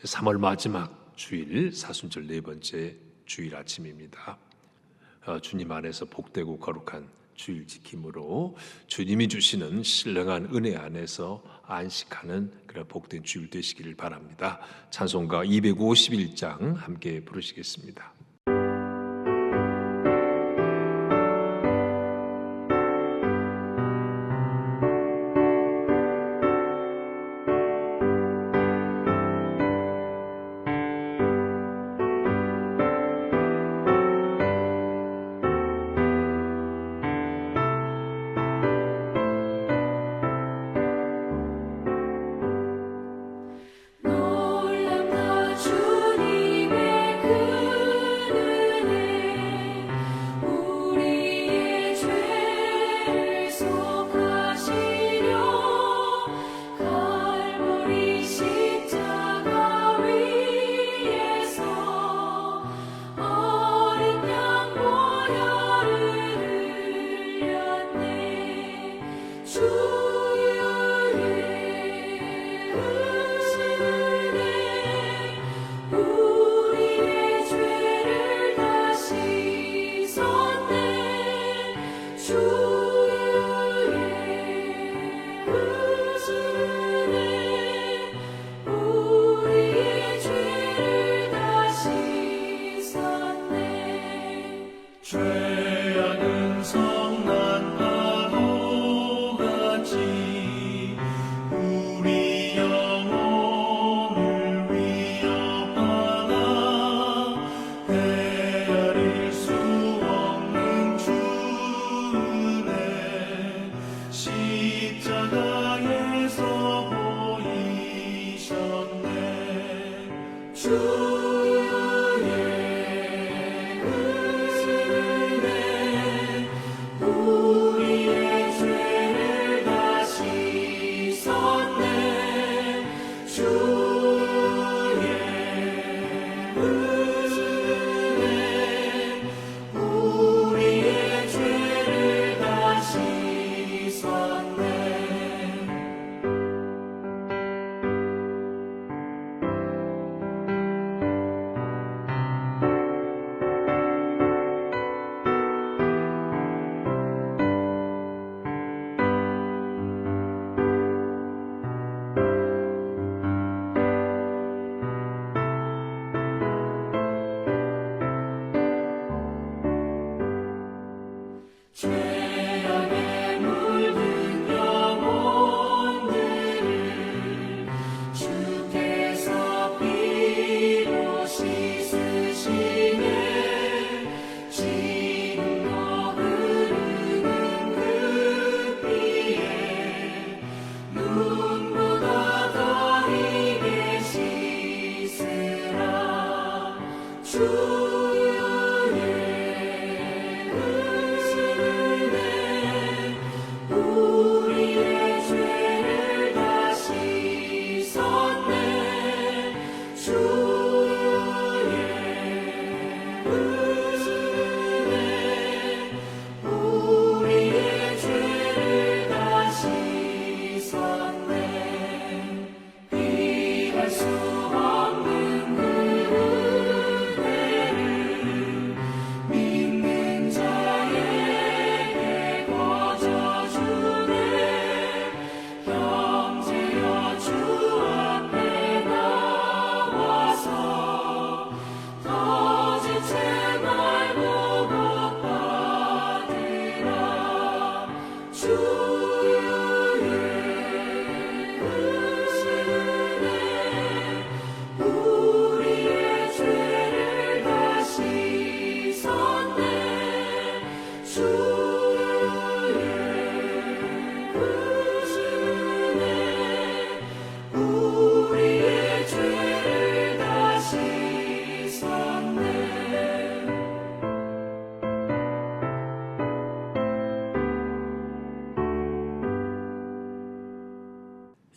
3월 마지막 주일 사순절 네 번째 주일 아침입니다. 주님 안에서 복되고 거룩한 주일 지킴으로 주님이 주시는 신령한 은혜 안에서 안식하는 그런 복된 주일 되시기를 바랍니다. 찬송가 251장 함께 부르시겠습니다.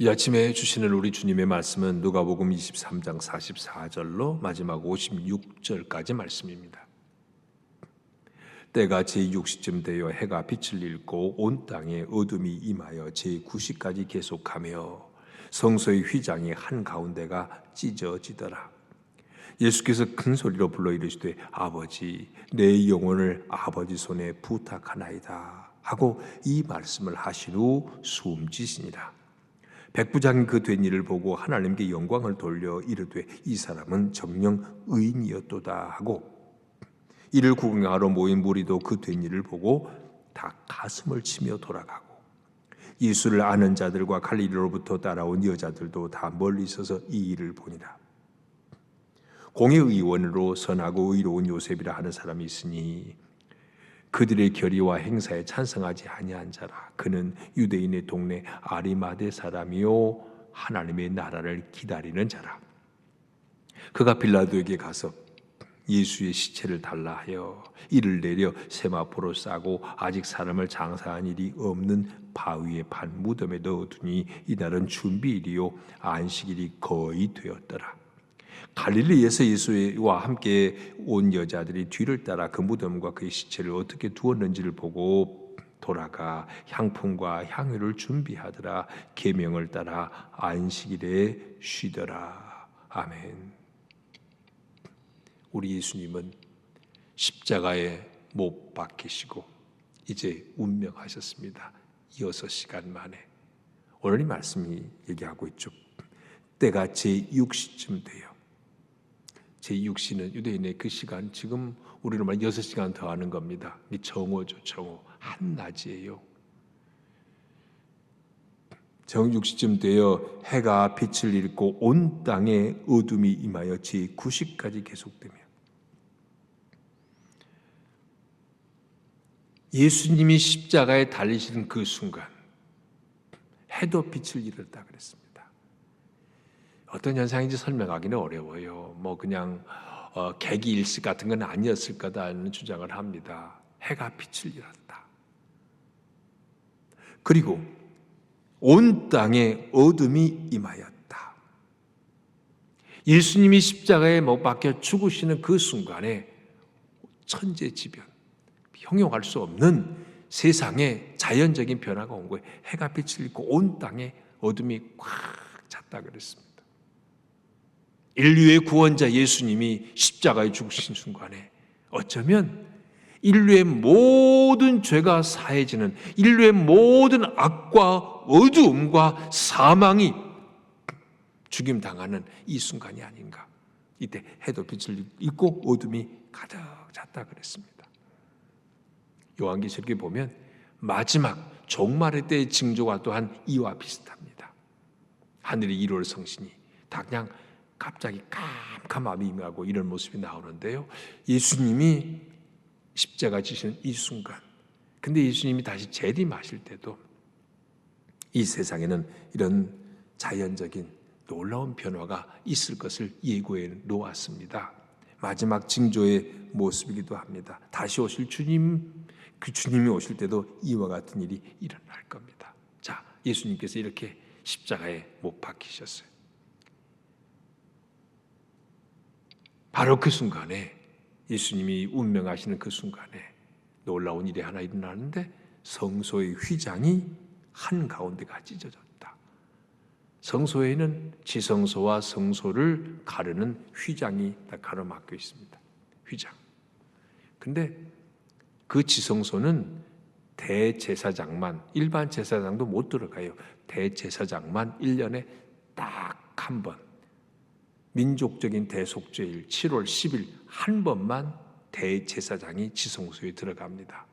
이 아침에 주시는 우리 주님의 말씀은 누가복음 23장 44절로 마지막 56절까지 말씀입니다. 때가 제6시쯤 되어 해가 빛을 잃고 온 땅에 어둠이 임하여 제9시까지 계속하며 성소의 휘장이 한가운데가 찢어지더라. 예수께서 큰 소리로 불러 이르시되 아버지 내 영혼을 아버지 손에 부탁하나이다 하고 이 말씀을 하신 후 숨지시니라. 백부장이 그 된 일을 보고 하나님께 영광을 돌려 이르되 이 사람은 정녕 의인이었도다 하고, 이를 구경하러 모인 무리도 그 된 일을 보고 다 가슴을 치며 돌아가고, 예수를 아는 자들과 갈릴리로부터 따라온 여자들도 다 멀리 있어서 이 일을 보니라. 공회의원으로 선하고 의로운 요셉이라 하는 사람이 있으니 그들의 결의와 행사에 찬성하지 아니한 자라. 그는 유대인의 동네 아리마대 사람이요 하나님의 나라를 기다리는 자라. 그가 빌라도에게 가서 예수의 시체를 달라 하여 이를 내려 세마포로 싸고 아직 사람을 장사한 일이 없는 바위에 판 무덤에 넣어두니 이날은 준비일이요 안식일이 거의 되었더라. 갈릴리에서 예수와 함께 온 여자들이 뒤를 따라 그 무덤과 그의 시체를 어떻게 두었는지를 보고 돌아가 향품과 향유를 준비하더라. 계명을 따라 안식일에 쉬더라. 아멘. 우리 예수님은 십자가에 못 박히시고 이제 운명하셨습니다. 6시간 만에. 오늘 이 말씀이 얘기하고 있죠. 때가 제6시쯤 돼요. 제6시는 유대인의 그 시간, 지금 우리는 말 6시간 더 하는 겁니다. 이 정오죠, 정오. 한낮이에요. 정6시쯤 되어 해가 빛을 잃고 온 땅에 어둠이 임하여 제9시까지 계속되며, 예수님이 십자가에 달리시는 그 순간 해도 빛을 잃었다 그랬습니다. 어떤 현상인지 설명하기는 어려워요. 그냥 개기일식 같은 건 아니었을 거다는 주장을 합니다. 해가 빛을 잃었다. 그리고 온 땅에 어둠이 임하였다. 예수님이 십자가에 못 박혀 죽으시는 그 순간에 천재지변, 형용할 수 없는 세상에 자연적인 변화가 온 거예요. 해가 빛을 잃고 온 땅에 어둠이 꽉 찼다 그랬습니다. 인류의 구원자 예수님이 십자가에 죽으신 순간에 어쩌면 인류의 모든 죄가 사해지는, 인류의 모든 악과 어두움과 사망이 죽임당하는 이 순간이 아닌가. 이때 해도 빛을 잃고 어둠이 가득 찼다 그랬습니다. 요한계시록에 보면 마지막 종말의 때의 징조가 또한 이와 비슷합니다. 하늘의 1월 성신이 다 그냥 갑자기 캄캄함이 임하고 이런 모습이 나오는데요. 예수님이 십자가 지시는 이 순간, 근데 예수님이 다시 재림하실 때도 이 세상에는 이런 자연적인 놀라운 변화가 있을 것을 예고해 놓았습니다. 마지막 징조의 모습이기도 합니다. 다시 오실 주님, 그 주님이 오실 때도 이와 같은 일이 일어날 겁니다. 자, 예수님께서 이렇게 십자가에 못 박히셨어요. 바로 그 순간에, 예수님이 운명하시는 그 순간에 놀라운 일이 하나 일어나는데 성소의 휘장이 한가운데가 찢어졌다. 성소에는 지성소와 성소를 가르는 휘장이 다 가로막혀 있습니다. 휘장. 근데 그 지성소는 대제사장만, 일반 제사장도 못 들어가요. 대제사장만 1년에 딱 한 번, 민족적인 대속죄일 7월 10일 한 번만 대제사장이 지성소에 들어갑니다.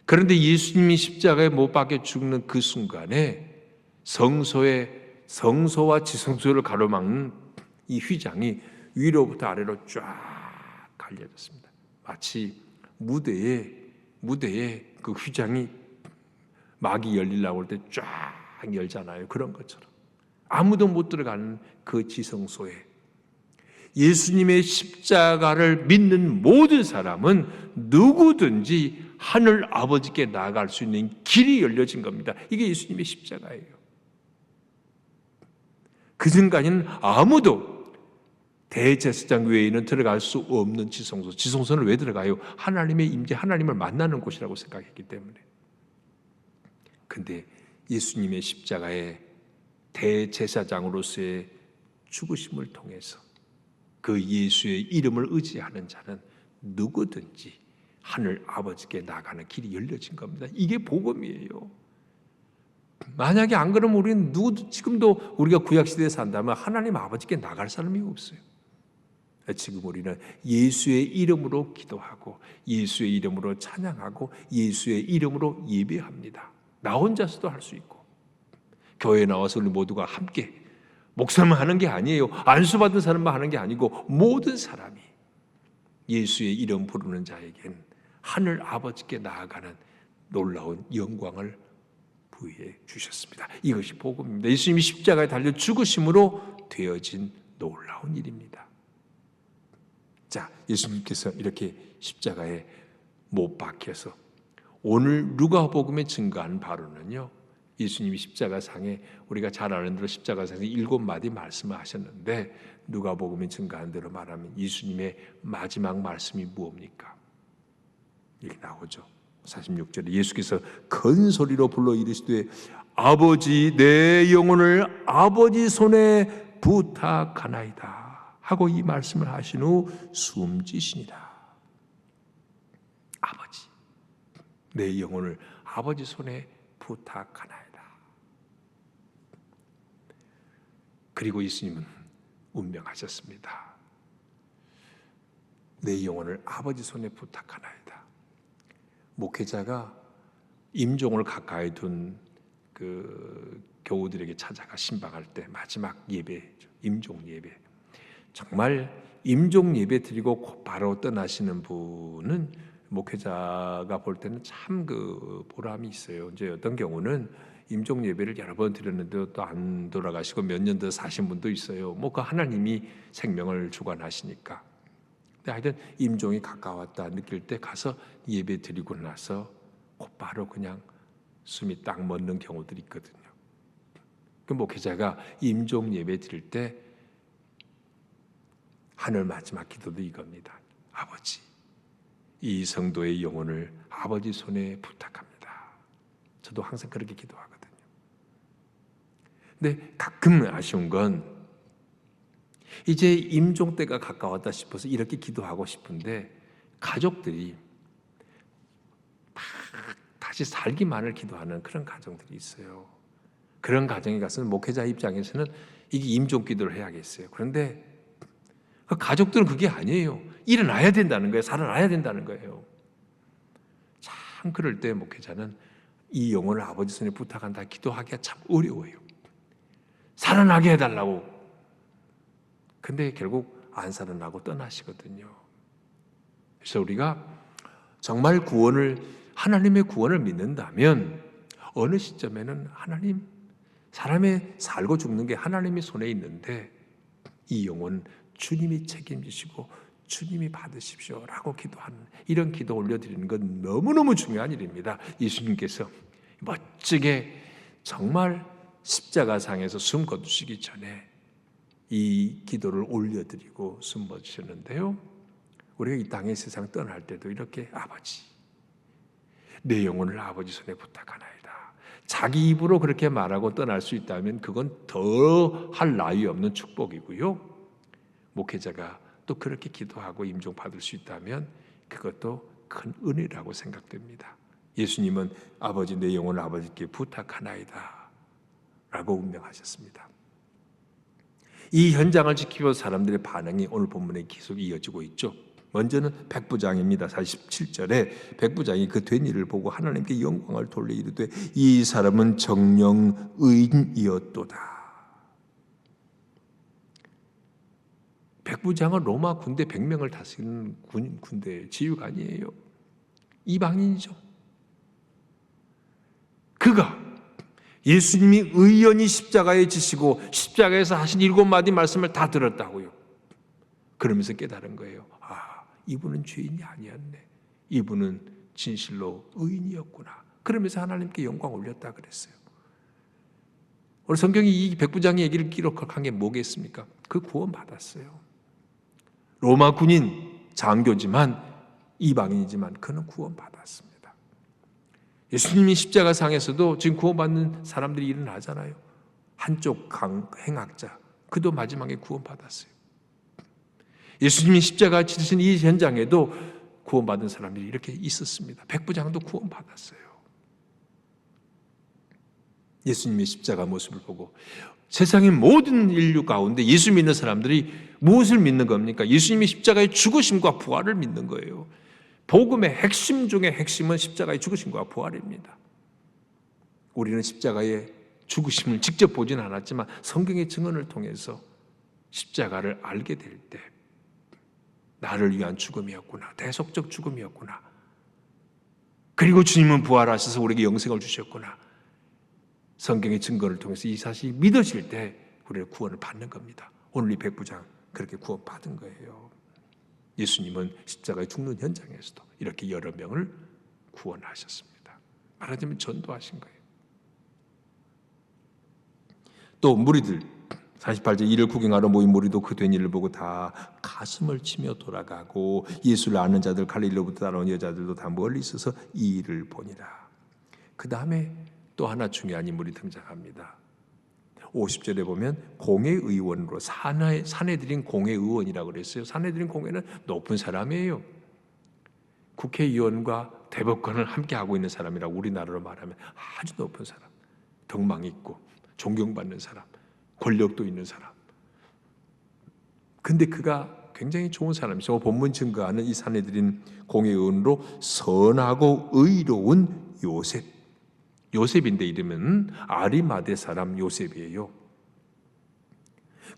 그런데 예수님이 십자가에 못 박혀 죽는 그 순간에 성소와 지성소를 가로막는 이 휘장이 위로부터 아래로 쫙 갈려졌습니다. 마치 무대에 그 휘장이 막이 열리려고 할 때 쫙 열잖아요. 그런 것처럼 아무도 못 들어가는 그 지성소에 예수님의 십자가를 믿는 모든 사람은 누구든지 하늘 아버지께 나아갈 수 있는 길이 열려진 겁니다. 이게 예수님의 십자가예요. 그 순간에는 아무도 대제사장 외에는 들어갈 수 없는 지성소. 지성소는 왜 들어가요? 하나님의 임재, 하나님을 만나는 곳이라고 생각했기 때문에. 근데 예수님의 십자가에 대제사장으로서의 죽으심을 통해서 그 예수의 이름을 의지하는 자는 누구든지 하늘 아버지께 나가는 길이 열려진 겁니다. 이게 복음이에요. 만약에 안 그러면 우리는 지금도 우리가 구약시대에 산다면 하나님 아버지께 나갈 사람이 없어요. 지금 우리는 예수의 이름으로 기도하고 예수의 이름으로 찬양하고 예수의 이름으로 예배합니다. 나 혼자서도 할 수 있고, 교회에 나와서 우리 모두가 함께, 목사만 하는 게 아니에요. 안수받은 사람만 하는 게 아니고 모든 사람이 예수의 이름 부르는 자에겐 하늘 아버지께 나아가는 놀라운 영광을 부여해 주셨습니다. 이것이 복음입니다. 예수님이 십자가에 달려 죽으심으로 되어진 놀라운 일입니다. 자, 예수님께서 이렇게 십자가에 못 박혀서 오늘 누가복음에 증거한 바로는요, 예수님이 십자가상에 우리가 잘 아는 대로 십자가상에 7마디 말씀을 하셨는데, 누가복음에 증거한 대로 말하면 예수님의 마지막 말씀이 무엇입니까? 이렇게 나오죠. 46절에 예수께서 큰 소리로 불러 이르시되 아버지, 내 영혼을 아버지 손에 부탁하나이다 하고 이 말씀을 하신 후 숨지시니라. 아버지, 내 영혼을 아버지 손에 부탁하나이다. 그리고 예수님은 운명하셨습니다. 내 영혼을 아버지 손에 부탁하나이다. 목회자가 임종을 가까이 둔 그 교우들에게 찾아가 신방할 때 마지막 예배죠. 임종 예배. 정말 임종 예배 드리고 바로 떠나시는 분은 목회자가 볼 때는 참 그 보람이 있어요. 이제 어떤 경우는 임종 예배를 여러 번 드렸는데 또 안 돌아가시고 몇 년 더 사신 분도 있어요. 뭐 그 하나님이 생명을 주관하시니까. 근데 하여튼 임종이 가까웠다 느낄 때 가서 예배 드리고 나서 곧바로 그냥 숨이 딱 멎는 경우들이 있거든요. 그 목회자가 임종 예배 드릴 때 하늘 마지막 기도도 이겁니다. 아버지, 이 성도의 영혼을 아버지 손에 부탁합니다. 저도 항상 그렇게 기도하거든요. 근데 가끔 아쉬운 건 이제 임종 때가 가까웠다 싶어서 이렇게 기도하고 싶은데 가족들이 막 다시 살기만을 기도하는 그런 가정들이 있어요. 그런 가정에 가서는 목회자 입장에서는 이게 임종 기도를 해야겠어요. 그런데 그 가족들은 그게 아니에요. 일어나야 된다는 거예요. 살아나야 된다는 거예요. 참 그럴 때 목회자는 이 영혼을 아버지 손에 부탁한다 기도하기가 참 어려워요. 살아나게 해달라고. 근데 결국 안 살아나고 떠나시거든요. 그래서 우리가 정말 하나님의 구원을 믿는다면 어느 시점에는 하나님, 사람의 살고 죽는 게 하나님의 손에 있는데 이 영혼 주님이 책임지시고 주님이 받으십시오 라고 기도하는, 이런 기도 올려드리는 건 너무너무 중요한 일입니다. 예수님께서 멋지게 정말 십자가상에서 숨 거두시기 전에 이 기도를 올려드리고 숨어주셨는데요, 우리가 이 땅의 세상 떠날 때도 이렇게 아버지, 내 영혼을 아버지 손에 부탁하나이다. 자기 입으로 그렇게 말하고 떠날 수 있다면 그건 더 할 나위 없는 축복이고요, 목회자가 또 그렇게 기도하고 임종 받을 수 있다면 그것도 큰 은혜라고 생각됩니다. 예수님은 아버지, 내 영혼을 아버지께 부탁하나이다 라고 운명하셨습니다. 이 현장을 지키고 사람들의 반응이 오늘 본문에 계속 이어지고 있죠. 먼저는 백부장입니다. 47절에 백부장이 그 된 일을 보고 하나님께 영광을 돌려 이르되 이 사람은 정령 의인이었도다. 백부장은 로마 군대 100명을 다스리는 군대 지휘관이에요. 이방인이죠. 그가 예수님이 의연히 십자가에 지시고 십자가에서 하신 7마디 말씀을 다 들었다고요. 그러면서 깨달은 거예요. 아, 이분은 죄인이 아니었네. 이분은 진실로 의인이었구나. 그러면서 하나님께 영광 올렸다 그랬어요. 오늘 성경이 이 백부장의 얘기를 기록한 게 뭐겠습니까? 그 구원 받았어요. 로마 군인 장교지만 이방인이지만 그는 구원 받았습니다. 예수님이 십자가상에서도 지금 구원받는 사람들이 일어나잖아요. 한쪽 행악자, 그도 마지막에 구원받았어요. 예수님이 십자가 지르신 이 현장에도 구원받은 사람들이 이렇게 있었습니다. 백부장도 구원받았어요. 예수님의 십자가 모습을 보고 세상의 모든 인류 가운데 예수 믿는 사람들이 무엇을 믿는 겁니까? 예수님이 십자가의 죽으심과 부활을 믿는 거예요. 복음의 핵심 중에 핵심은 십자가의 죽으심과 부활입니다. 우리는 십자가의 죽으심을 직접 보진 않았지만 성경의 증언을 통해서 십자가를 알게 될 때 나를 위한 죽음이었구나, 대속적 죽음이었구나, 그리고 주님은 부활하셔서 우리에게 영생을 주셨구나, 성경의 증거를 통해서 이 사실이 믿어질 때 우리는 구원을 받는 겁니다. 오늘 이 백부장 그렇게 구원받은 거예요. 예수님은 십자가에 죽는 현장에서도 이렇게 여러 명을 구원하셨습니다. 말하자면 전도하신 거예요. 또 무리들 48절 이를 구경하러 모인 무리도 그 된 일을 보고 다 가슴을 치며 돌아가고 예수를 아는 자들 갈릴리로부터 따라온 여자들도 다 멀리 있어서 이 일을 보니라. 그 다음에 또 하나 중요한 인물이 등장합니다. 50절에 보면 공회의원으로 사내들인 공회의원이라고 그랬어요. 사내들인 공회는 높은 사람이에요. 국회의원과 대법관을 함께 하고 있는 사람이라고 우리나라로 말하면 아주 높은 사람, 덕망 있고 존경받는 사람, 권력도 있는 사람. 근데 그가 굉장히 좋은 사람이죠. 본문 증거하는 이 사내들인 공회의원으로 선하고 의로운 요셉. 요셉인데 이름은 아리마대 사람 요셉이에요.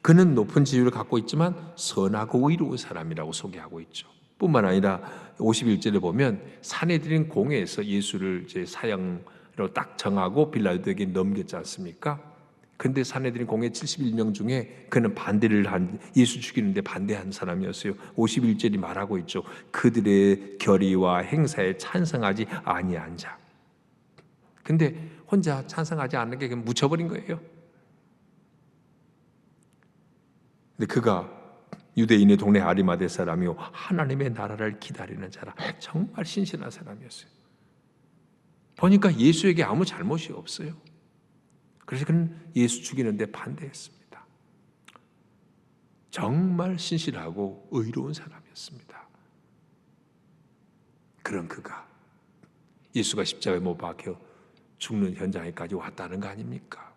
그는 높은 지위를 갖고 있지만 선하고 의로운 사람이라고 소개하고 있죠. 뿐만 아니라 51절에 보면 사내들인 공회에서 예수를 이제 사형으로 딱 정하고 빌라도에게 넘겼지 않습니까? 근데 사내들인 공회 71명 중에 그는 반대를 한, 예수 죽이는데 반대한 사람이었어요. 51절이 말하고 있죠. 그들의 결의와 행사에 찬성하지 아니한 자. 근데 혼자 찬성하지 않는 게 그냥 묻혀버린 거예요. 근데 그가 유대인의 동네 아리마대 사람이요 하나님의 나라를 기다리는 자라. 정말 신실한 사람이었어요. 보니까 예수에게 아무 잘못이 없어요. 그래서 그는 예수 죽이는데 반대했습니다. 정말 신실하고 의로운 사람이었습니다. 그런 그가 예수가 십자가에 못 박혀 죽는 현장에까지 왔다는 거 아닙니까?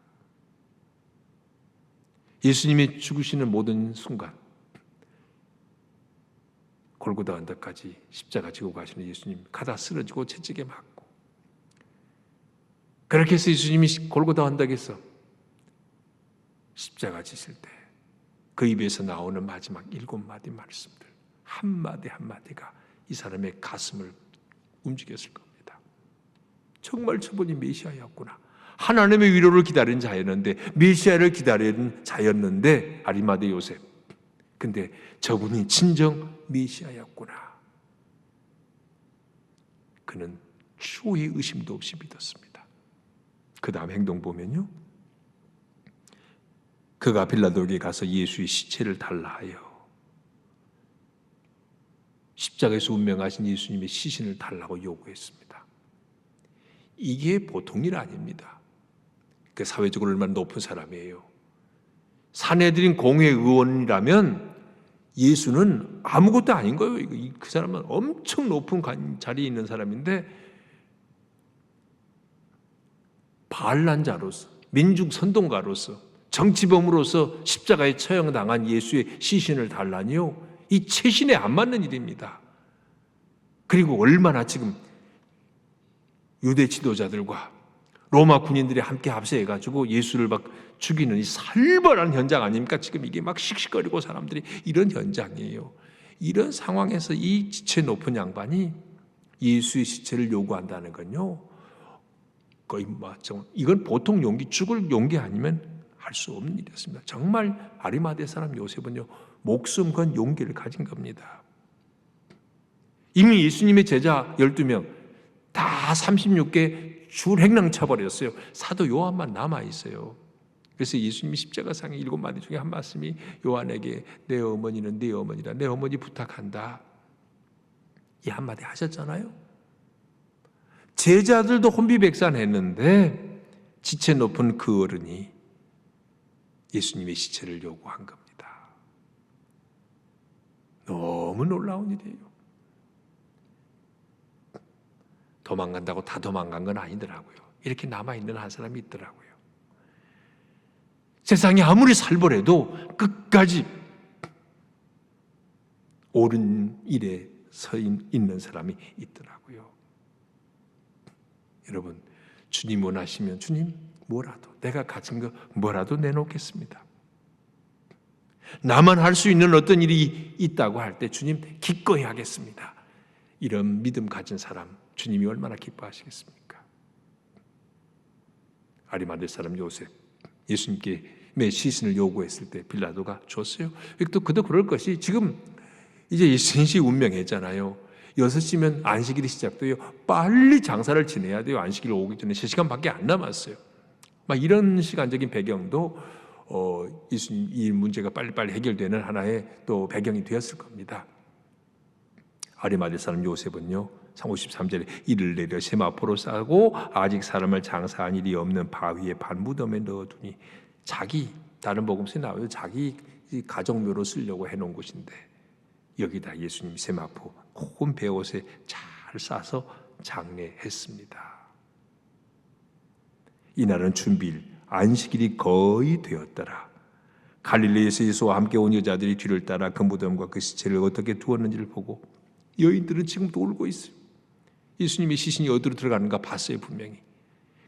예수님이 죽으시는 모든 순간 골고다 언덕까지 십자가 지고 가시는 예수님 가다 쓰러지고 채찍에 맞고, 그렇게 해서 예수님이 골고다 언덕에서 십자가 지실 때 그 입에서 나오는 마지막 7마디 말씀들, 한마디 한마디가 이 사람의 가슴을 움직였을 겁니다. 정말 저분이 메시아였구나. 하나님의 위로를 기다린 자였는데, 메시아를 기다린 자였는데, 아리마대 요셉. 근데 저분이 진정 메시아였구나. 그는 추후의 의심도 없이 믿었습니다. 그 다음 행동 보면요, 그가 빌라도에게 가서 예수의 시체를 달라 하여 십자가에서 운명하신 예수님의 시신을 달라고 요구했습니다. 이게 보통 일 아닙니다. 그 사회적으로 얼마나 높은 사람이에요. 사내들인 공회의원이라면 예수는 아무것도 아닌 거예요. 그 사람은 엄청 높은 자리에 있는 사람인데 반란자로서, 민중 선동가로서, 정치범으로서 십자가에 처형당한 예수의 시신을 달라니요, 이 체신에 안 맞는 일입니다. 그리고 얼마나 지금 유대 지도자들과 로마 군인들이 함께 합세해가지고 예수를 막 죽이는 이 살벌한 현장 아닙니까? 지금 이게 막 씩씩거리고 사람들이 이런 현장이에요. 이런 상황에서 이 지체 높은 양반이 예수의 시체를 요구한다는 건요, 거의 이건 보통 용기, 죽을 용기 아니면 할 수 없는 일이었습니다. 정말 아리마대 사람 요셉은요, 목숨 건 용기를 가진 겁니다. 이미 예수님의 제자 12명 다 36개 줄 행랑 쳐버렸어요. 사도 요한만 남아있어요. 그래서 예수님이 십자가상의 7마디 중에 한 말씀이 요한에게 내 어머니는 네 어머니라, 내 어머니 부탁한다, 이 한마디 하셨잖아요. 제자들도 혼비백산했는데 지체 높은 그 어른이 예수님의 시체를 요구한 겁니다. 너무 놀라운 일이에요. 도망간다고 다 도망간 건 아니더라고요. 이렇게 남아있는 한 사람이 있더라고요. 세상에 아무리 살벌해도 끝까지 옳은 일에 서 있는 사람이 있더라고요. 여러분, 주님 원하시면 주님 뭐라도, 내가 가진 거 뭐라도 내놓겠습니다. 나만 할 수 있는 어떤 일이 있다고 할 때 주님 기꺼이 하겠습니다. 이런 믿음 가진 사람 주님이 얼마나 기뻐하시겠습니까? 아리마대 사람 요셉, 예수님께 시신을 요구했을 때 빌라도가 줬어요. 또 그도 그럴 것이, 지금 이제 예수님이 운명했잖아요. 6시면 안식일이 시작돼요. 빨리 장사를 지내야 돼요. 안식일 오기 전에 3시간밖에 안 남았어요. 막 이런 시간적인 배경도 예수님 이 문제가 빨리빨리 해결되는 하나의 또 배경이 되었을 겁니다. 아리마대 사람 요셉은요, 53절에 이를 내려 세마포로 싸고 아직 사람을 장사한 일이 없는 바위에 반무덤에 넣어두니, 자기, 다른 복음서에 나와요. 자기 가정묘로 쓰려고 해놓은 곳인데 여기다 예수님이 세마포 온 베옷에 잘 싸서 장례했습니다. 이날은 준비일 안식일이 거의 되었더라. 갈릴리에서 예수와 함께 온 여자들이 뒤를 따라 그 무덤과 그 시체를 어떻게 두었는지를 보고, 여인들은 지금도 울고 있어요. 예수님의 시신이 어디로 들어가는가 봤어요, 분명히.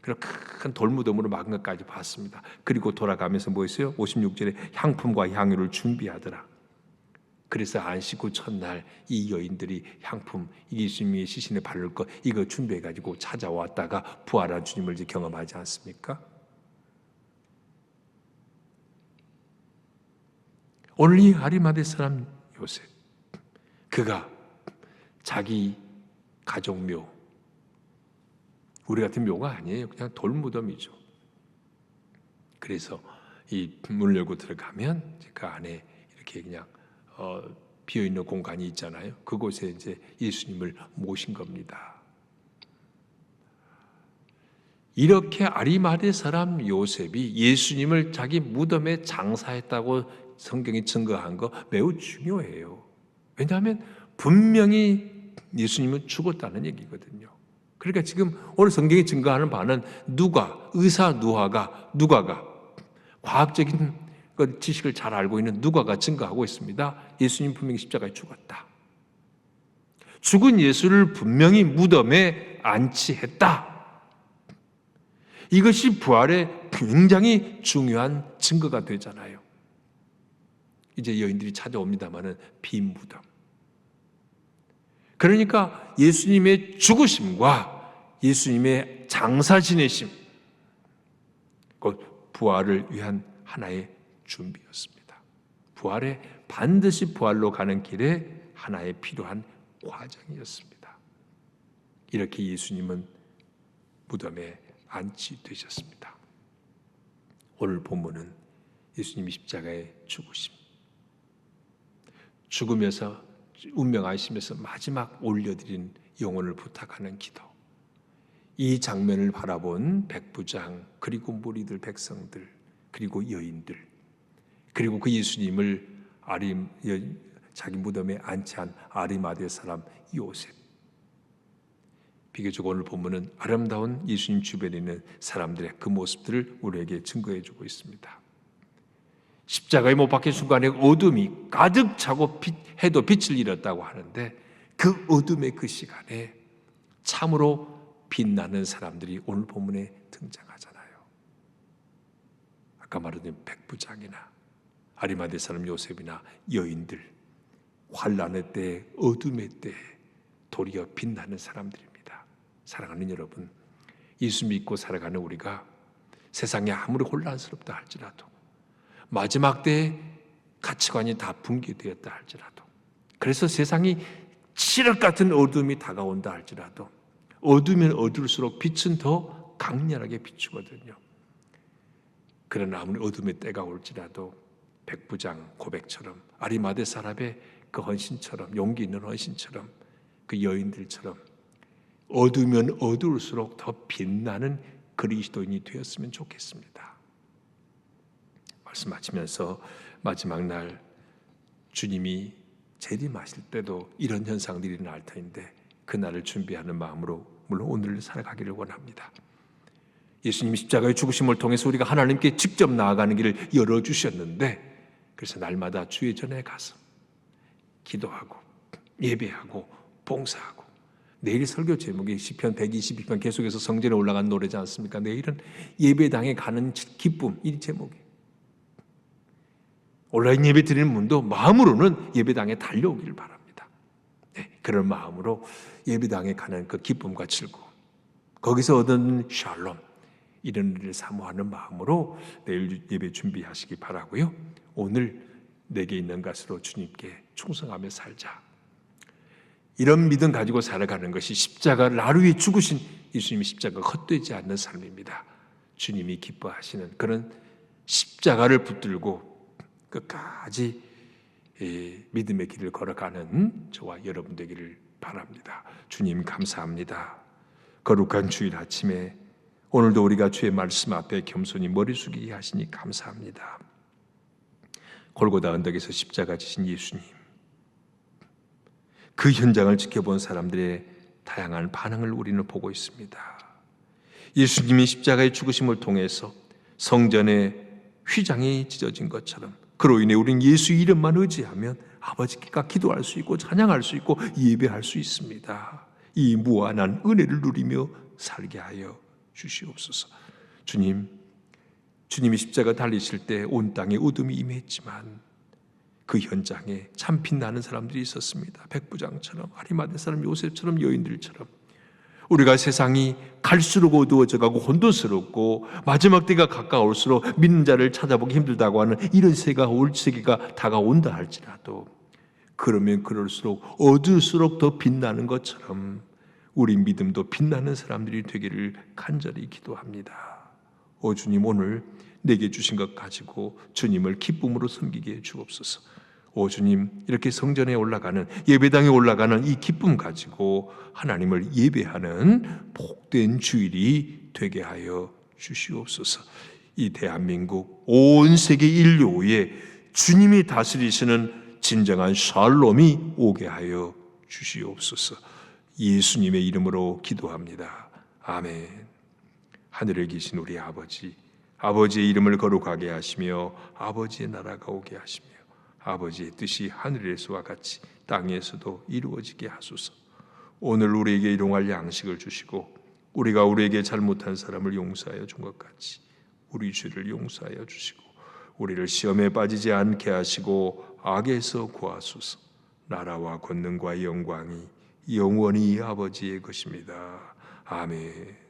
그리고 큰 돌무덤으로 막은 것까지 봤습니다. 그리고 돌아가면서 뭐 했어요? 56절에 향품과 향유를 준비하더라. 그래서 안식 후 첫날 이 여인들이 향품, 예수님의 시신에 바를 것 이거 준비해가지고 찾아왔다가 부활한 주님을 이제 경험하지 않습니까? 오늘 이 아리마대 사람 요셉, 그가 자기 가족묘, 우리 같은 묘가 아니에요. 그냥 돌무덤이죠. 그래서 이 문을 열고 들어가면 그 안에 이렇게 그냥 비어있는 공간이 있잖아요. 그곳에 이제 예수님을 모신 겁니다. 이렇게 아리마대 사람 요셉이 예수님을 자기 무덤에 장사했다고 성경이 증거한 거 매우 중요해요. 왜냐하면 분명히 예수님은 죽었다는 얘기거든요. 그러니까 지금 오늘 성경이 증거하는 바는 누가가 과학적인 지식을 잘 알고 있는 누가가 증거하고 있습니다. 예수님 분명히 십자가에 죽었다. 죽은 예수를 분명히 무덤에 안치했다. 이것이 부활의 굉장히 중요한 증거가 되잖아요. 이제 여인들이 찾아옵니다마는 빈 무덤. 그러니까 예수님의 죽으심과 예수님의 장사 지내심, 곧 부활을 위한 하나의 준비였습니다. 반드시 부활로 가는 길에 하나의 필요한 과정이었습니다. 이렇게 예수님은 무덤에 안치되셨습니다. 오늘 본문은 예수님이 십자가에 죽으심, 죽으면서 운명하시면서 마지막 올려드린 영혼을 부탁하는 기도, 이 장면을 바라본 백부장, 그리고 무리들, 백성들, 그리고 여인들, 그리고 그 예수님을 자기 무덤에 안치한 아리마대 사람 요셉, 비교적 오늘 본문은 아름다운 예수님 주변에 있는 사람들의 그 모습들을 우리에게 증거해 주고 있습니다. 십자가에 못 박힌 순간에 어둠이 가득 차고 해도 빛을 잃었다고 하는데, 그 어둠의 그 시간에 참으로 빛나는 사람들이 오늘 본문에 등장하잖아요. 아까 말했던 백부장이나 아리마대 사람 요셉이나 여인들, 환난의 때, 어둠의 때 도리어 빛나는 사람들입니다. 사랑하는 여러분, 예수 믿고 살아가는 우리가 세상이 아무리 혼란스럽다 할지라도, 마지막 때에 가치관이 다 붕괴되었다 할지라도, 그래서 세상이 칠흑 같은 어둠이 다가온다 할지라도, 어두면 어두울수록 빛은 더 강렬하게 비추거든요. 그러나 아무리 어둠의 때가 올지라도 백부장 고백처럼, 아리마대 사람의 그 헌신처럼, 용기 있는 헌신처럼, 그 여인들처럼 어두면 어두울수록 더 빛나는 그리스도인이 되었으면 좋겠습니다. 말씀 마치면서 마지막 날 주님이 재림하실 때도 이런 현상들이 일어날 터인데 그날을 준비하는 마음으로 물론 오늘을 살아가기를 원합니다. 예수님이 십자가의 죽으심을 통해서 우리가 하나님께 직접 나아가는 길을 열어주셨는데, 그래서 날마다 주의 전에 가서 기도하고 예배하고 봉사하고, 내일 설교 제목이 시편 122편 계속해서 성전에 올라간 노래지 않습니까? 내일은 예배당에 가는 기쁨, 이 제목이. 온라인 예배 드리는 분도 마음으로는 예배당에 달려오기를 바랍니다. 네, 그런 마음으로 예배당에 가는 그 기쁨과 즐거움, 거기서 얻은 샬롬, 이런 일을 사모하는 마음으로 내일 예배 준비하시기 바라고요. 오늘 내게 있는 것으로 주님께 충성하며 살자, 이런 믿음 가지고 살아가는 것이 십자가를 나를 위해 죽으신 예수님의 십자가가 헛되지 않는 삶입니다. 주님이 기뻐하시는 그런 십자가를 붙들고 끝까지 믿음의 길을 걸어가는 저와 여러분 되기를 바랍니다. 주님 감사합니다. 거룩한 주일 아침에 오늘도 우리가 주의 말씀 앞에 겸손히 머리 숙이게 하시니 감사합니다. 골고다 언덕에서 십자가 지신 예수님, 그 현장을 지켜본 사람들의 다양한 반응을 우리는 보고 있습니다. 예수님이 십자가의 죽으심을 통해서 성전에 휘장이 찢어진 것처럼 그로 인해 우리는 예수 이름만 의지하면 아버지께 기도할 수 있고 찬양할 수 있고 예배할 수 있습니다. 이 무한한 은혜를 누리며 살게 하여 주시옵소서. 주님이 십자가 달리실 때 온 땅에 어둠이 임했지만 그 현장에 참 빛나는 사람들이 있었습니다. 백부장처럼, 아리마대 사람 요셉처럼, 여인들처럼. 우리가 세상이 갈수록 어두워져 가고 혼돈스럽고 마지막 때가 가까울수록 믿는 자를 찾아보기 힘들다고 하는 이런 세계가 다가온다 할지라도, 그러면 그럴수록 어두울수록 더 빛나는 것처럼 우리 믿음도 빛나는 사람들이 되기를 간절히 기도합니다. 오 주님, 오늘 내게 주신 것 가지고 주님을 기쁨으로 섬기게 해 주옵소서. 오 주님, 이렇게 성전에 올라가는, 예배당에 올라가는 이 기쁨 가지고 하나님을 예배하는 복된 주일이 되게 하여 주시옵소서. 이 대한민국, 온 세계 인류에 주님이 다스리시는 진정한 샬롬이 오게 하여 주시옵소서. 예수님의 이름으로 기도합니다. 아멘. 하늘에 계신 우리 아버지, 아버지의 이름을 거룩하게 하시며 아버지의 나라가 오게 하시며 아버지의 뜻이 하늘에서와 같이 땅에서도 이루어지게 하소서. 오늘 우리에게 일용할 양식을 주시고 우리가 우리에게 잘못한 사람을 용서하여 준 것 같이 우리 죄를 용서하여 주시고 우리를 시험에 빠지지 않게 하시고 악에서 구하소서. 나라와 권능과 영광이 영원히 아버지의 것입니다. 아멘.